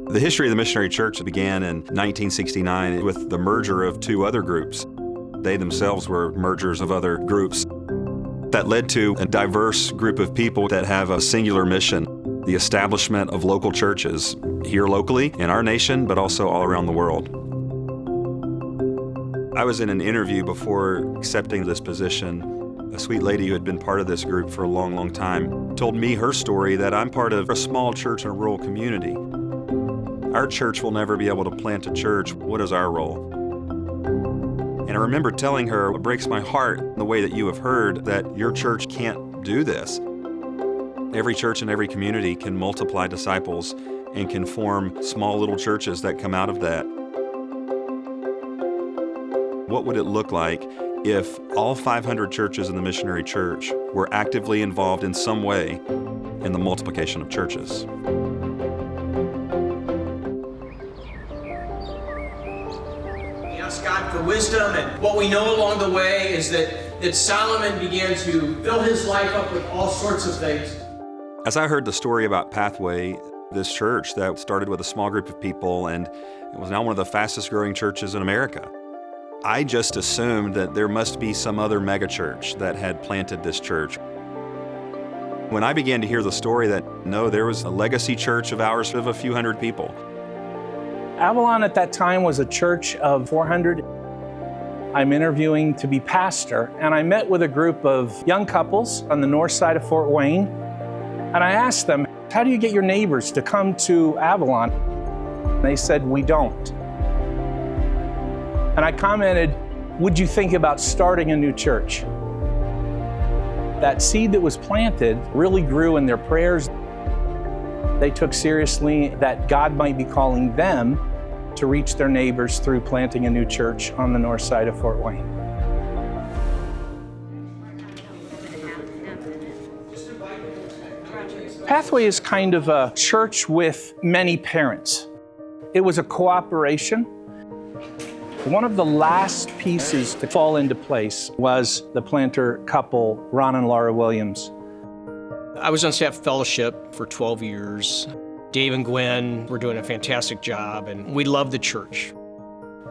The history of the Missionary Church began in 1969 with the merger of two other groups. They themselves were mergers of other groups. That led to a diverse group of people that have a singular mission, the establishment of local churches here locally in our nation, but also all around the world. I was in an interview before accepting this position. A sweet lady who had been part of this group for a long, long time told me her story that I'm part of a small church in a rural community. Our church will never be able to plant a church. What is our role? And I remember telling her, it breaks my heart the way that you have heard that your church can't do this. Every church in every community can multiply disciples and can form small little churches that come out of that. What would it look like if all 500 churches in the Missionary Church were actively involved in some way in the multiplication of churches? God for wisdom, and what we know along the way is that Solomon began to fill his life up with all sorts of things. As I heard the story about Pathway, this church that started with a small group of people and it was now one of the fastest growing churches in America, I just assumed that there must be some other mega church that had planted this church. When I began to hear the story that no, there was a legacy church of ours of a few hundred people. Avalon at that time was a church of 400. I'm interviewing to be pastor, and I met with a group of young couples on the north side of Fort Wayne, and I asked them, how do you get your neighbors to come to Avalon? And they said, we don't. And I commented, would you think about starting a new church? That seed that was planted really grew in their prayers. They took seriously that God might be calling them to reach their neighbors through planting a new church on the north side of Fort Wayne. Pathway is kind of a church with many parents. It was a cooperation. One of the last pieces to fall into place was the planter couple, Ron and Laura Williams. I was on staff fellowship for 12 years. Dave and Gwen were doing a fantastic job, and we loved the church.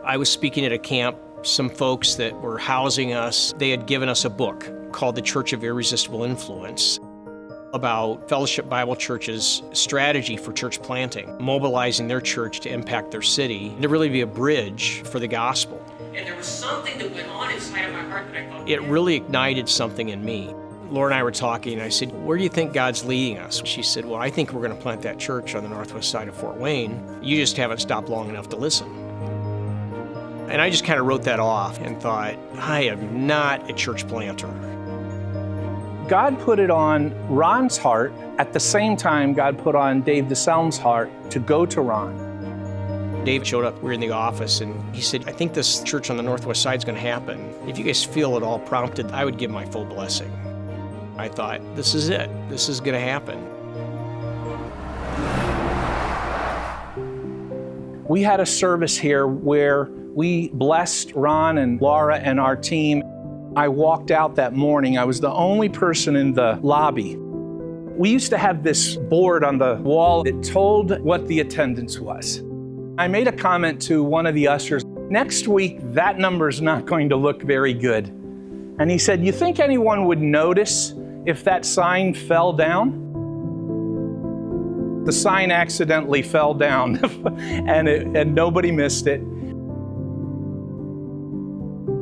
I was speaking at a camp. Some folks that were housing us, they had given us a book called The Church of Irresistible Influence about Fellowship Bible Church's strategy for church planting, mobilizing their church to impact their city, and to really be a bridge for the gospel. And there was something that went on inside of my heart that I thought, it really ignited something in me. Laura and I were talking, and I said, where do you think God's leading us? She said, well, I think we're going to plant that church on the northwest side of Fort Wayne. You just haven't stopped long enough to listen. And I just kind of wrote that off and thought, I am not a church planter. God put it on Ron's heart. At the same time, God put on Dave DeSelm's heart to go to Ron. Dave showed up, we were in the office, and he said, I think this church on the northwest side is going to happen. If you guys feel at all prompted, I would give my full blessing. I thought, this is it. This is going to happen. We had a service here where we blessed Ron and Laura and our team. I walked out that morning. I was the only person in the lobby. We used to have this board on the wall that told what the attendance was. I made a comment to one of the ushers, next week, that number's not going to look very good. And he said, you think anyone would notice if that sign fell down? The sign accidentally fell down and nobody missed it.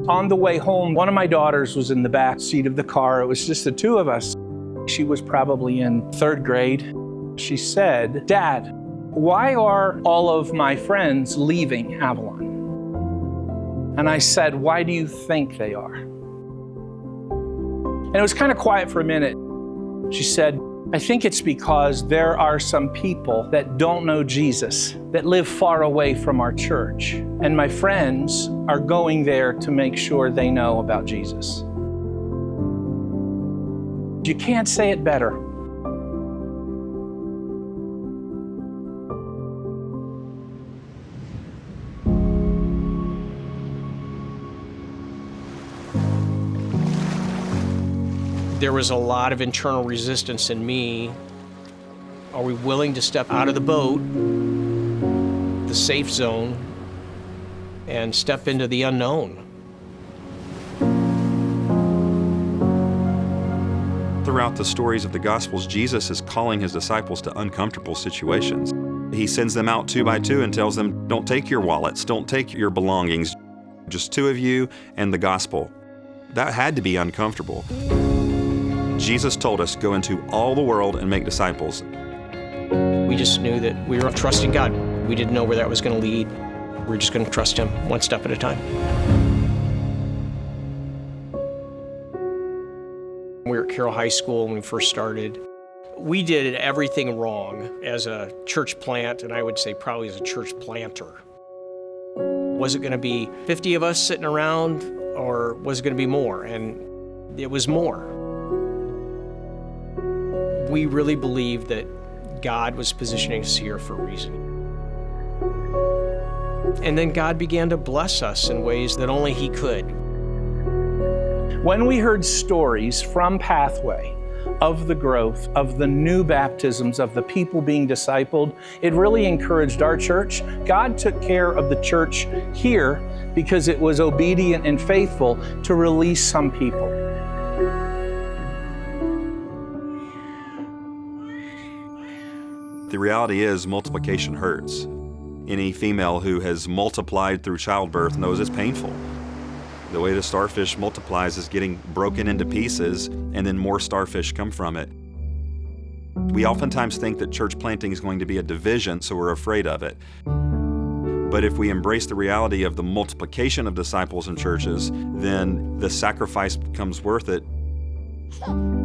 On the way home, one of my daughters was in the back seat of the car. It was just the two of us. She was probably in third grade. She said, Dad, why are all of my friends leaving Avalon? And I said, why do you think they are? And it was kind of quiet for a minute. She said, I think it's because there are some people that don't know Jesus, that live far away from our church. And my friends are going there to make sure they know about Jesus. You can't say it better. There was a lot of internal resistance in me. Are we willing to step out of the boat the safe zone and step into the unknown. Throughout the stories of the Gospels, Jesus is calling his disciples to uncomfortable situations. He sends them out 2 by 2 and tells them, don't take your wallets, don't take your belongings, just 2 of you and the gospel. That had to be uncomfortable. Jesus told us, go into all the world and make disciples. We just knew that we were trusting God. We didn't know where that was going to lead. We were just going to trust him one step at a time. We were at Carroll High School when we first started. We did everything wrong as a church plant, and I would say probably as a church planter. Was it going to be 50 of us sitting around, or was it going to be more? And it was more. We really believed that God was positioning us here for a reason. And then God began to bless us in ways that only he could. When we heard stories from Pathway of the growth, of the new baptisms, of the people being discipled, it really encouraged our church. God took care of the church here because it was obedient and faithful to release some people. The reality is multiplication hurts. Any female who has multiplied through childbirth knows it's painful. The way the starfish multiplies is getting broken into pieces, and then more starfish come from it. We oftentimes think that church planting is going to be a division, so we're afraid of it. But if we embrace the reality of the multiplication of disciples in churches, then the sacrifice becomes worth it.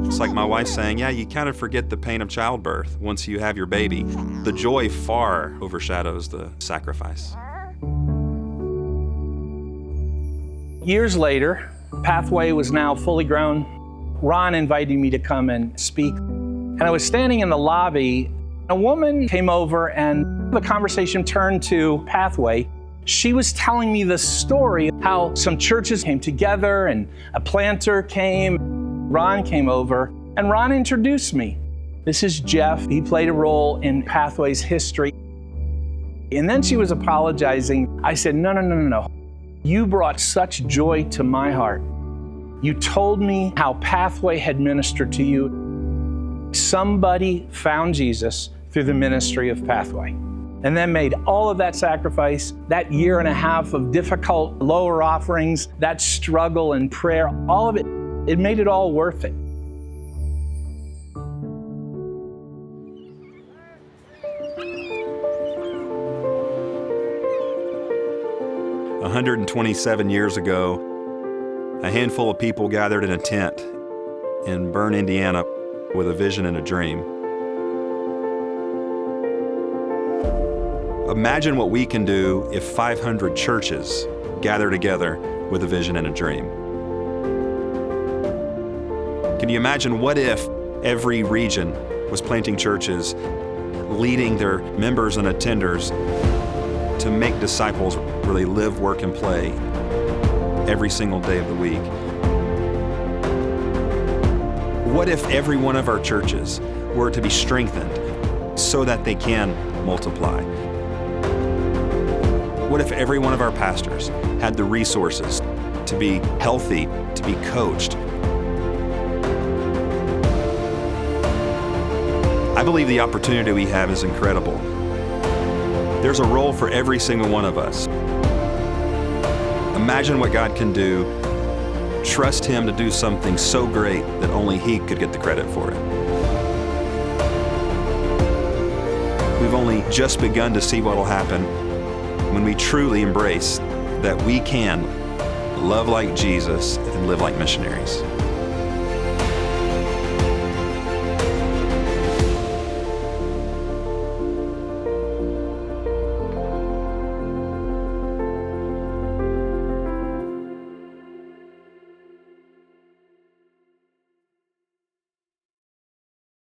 It's like my wife saying, yeah, you kind of forget the pain of childbirth once you have your baby. The joy far overshadows the sacrifice. Years later, Pathway was now fully grown. Ron invited me to come and speak. And I was standing in the lobby. A woman came over and the conversation turned to Pathway. She was telling me the story, how some churches came together and a planter came. Ron came over and Ron introduced me. This is Jeff. He played a role in Pathway's history. And then she was apologizing. I said, no. You brought such joy to my heart. You told me how Pathway had ministered to you. Somebody found Jesus through the ministry of Pathway and then made all of that sacrifice, that 1.5 years of difficult lower offerings, that struggle and prayer, all of it, it made it all worth it. A 127 years ago, a handful of people gathered in a tent in Bern, Indiana, with a vision and a dream. Imagine what we can do if 500 churches gather together with a vision and a dream. Can you imagine what if every region was planting churches, leading their members and attenders to make disciples where they live, work, and play every single day of the week? What if every one of our churches were to be strengthened so that they can multiply? What if every one of our pastors had the resources to be healthy, to be coached? I believe the opportunity we have is incredible. There's a role for every single one of us. Imagine what God can do. Trust Him to do something so great that only He could get the credit for it. We've only just begun to see what will happen when we truly embrace that we can love like Jesus and live like missionaries.